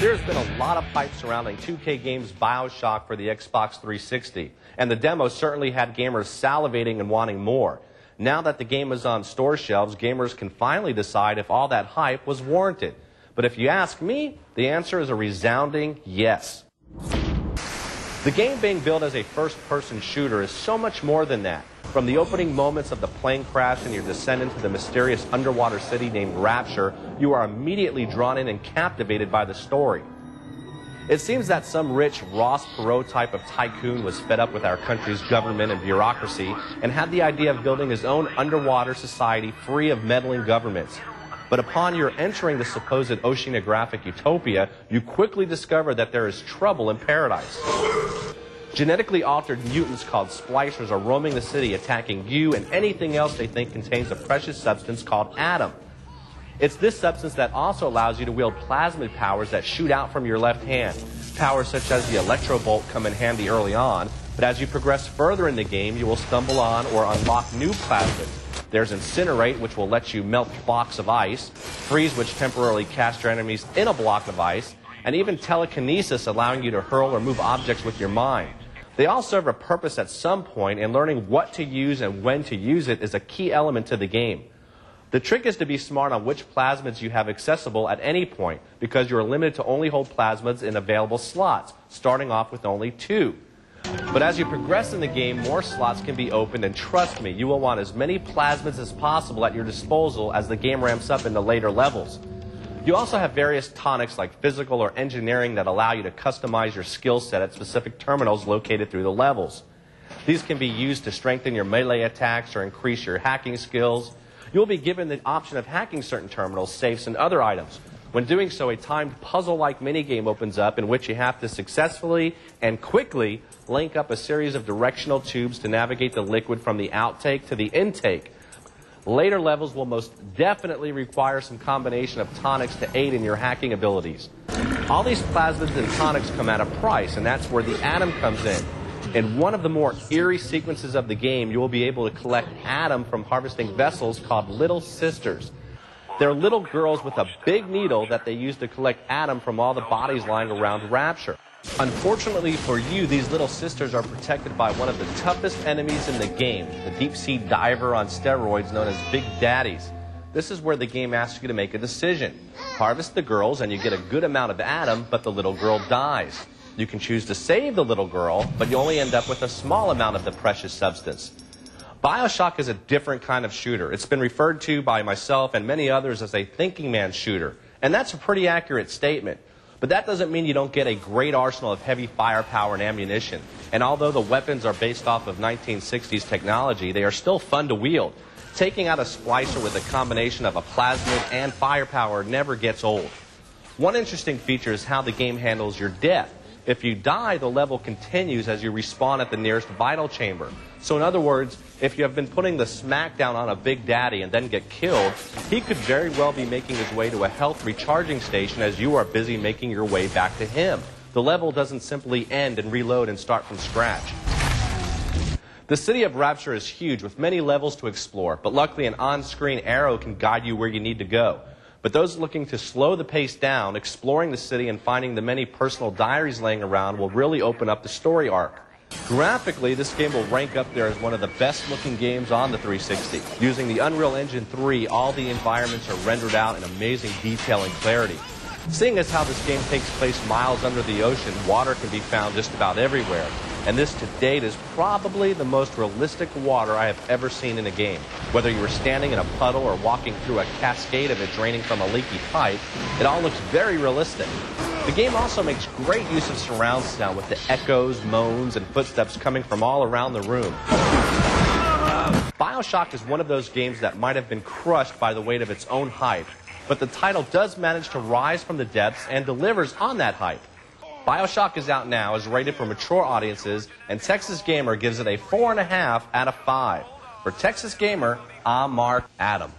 There's been a lot of hype surrounding 2K Games' Bioshock for the Xbox 360, and the demo certainly had gamers salivating and wanting more. Now that the game is on store shelves, gamers can finally decide if all that hype was warranted. But if you ask me, the answer is a resounding yes. The game being billed as a first-person shooter is so much more than that. From the opening moments of the plane crash and your descent into the mysterious underwater city named Rapture, you are immediately drawn in and captivated by the story. It seems that some rich Ross Perot type of tycoon was fed up with our country's government and bureaucracy and had the idea of building his own underwater society free of meddling governments. But upon your entering the supposed oceanographic utopia, you quickly discover that there is trouble in paradise. Genetically altered mutants called splicers are roaming the city, attacking you and anything else they think contains a precious substance called Adam. It's this substance that also allows you to wield plasmid powers that shoot out from your left hand. Powers such as the electrobolt come in handy early on, but as you progress further in the game, you will stumble on or unlock new plasmids. There's Incinerate, which will let you melt blocks of ice, Freeze, which temporarily casts your enemies in a block of ice, and even Telekinesis, allowing you to hurl or move objects with your mind. They all serve a purpose at some point, and learning what to use and when to use it is a key element to the game. The trick is to be smart on which plasmids you have accessible at any point, because you are limited to only hold plasmids in available slots, starting off with only 2. But as you progress in the game, more slots can be opened, and trust me, you will want as many plasmids as possible at your disposal as the game ramps up into later levels. You also have various tonics like physical or engineering that allow you to customize your skill set at specific terminals located through the levels. These can be used to strengthen your melee attacks or increase your hacking skills. You'll be given the option of hacking certain terminals, safes, and other items. When doing so, a timed puzzle-like minigame opens up in which you have to successfully and quickly link up a series of directional tubes to navigate the liquid from the outtake to the intake. Later levels will most definitely require some combination of tonics to aid in your hacking abilities. All these plasmids and tonics come at a price, and that's where the Adam comes in. In one of the more eerie sequences of the game, you will be able to collect Adam from harvesting vessels called Little Sisters. They're little girls with a big needle that they use to collect Adam from all the bodies lying around Rapture. Unfortunately for you, these little sisters are protected by one of the toughest enemies in the game, the deep-sea diver on steroids known as Big Daddies. This is where the game asks you to make a decision. Harvest the girls and you get a good amount of Adam, but the little girl dies. You can choose to save the little girl, but you only end up with a small amount of the precious substance. Bioshock is a different kind of shooter. It's been referred to by myself and many others as a thinking man's shooter, and that's a pretty accurate statement. But that doesn't mean you don't get a great arsenal of heavy firepower and ammunition. And although the weapons are based off of 1960s technology, they are still fun to wield. Taking out a splicer with a combination of a plasmid and firepower never gets old. One interesting feature is how the game handles your death. If you die, the level continues as you respawn at the nearest vital chamber. So in other words, if you have been putting the smackdown on a Big Daddy and then get killed, he could very well be making his way to a health recharging station as you are busy making your way back to him. The level doesn't simply end and reload and start from scratch. The city of Rapture is huge with many levels to explore, but luckily an on-screen arrow can guide you where you need to go. But those looking to slow the pace down, exploring the city and finding the many personal diaries laying around will really open up the story arc. Graphically, this game will rank up there as one of the best-looking games on the 360. Using the Unreal Engine 3, all the environments are rendered out in amazing detail and clarity. Seeing as how this game takes place miles under the ocean, water can be found just about everywhere. And this to date is probably the most realistic water I have ever seen in a game. Whether you were standing in a puddle or walking through a cascade of it draining from a leaky pipe, it all looks very realistic. The game also makes great use of surround sound with the echoes, moans, and footsteps coming from all around the room. Bioshock is one of those games that might have been crushed by the weight of its own hype, but the title does manage to rise from the depths and delivers on that hype. Bioshock is out now, is rated for mature audiences, and Texas Gamer gives it a 4.5 out of 5. For Texas Gamer, I'm Mark Adam.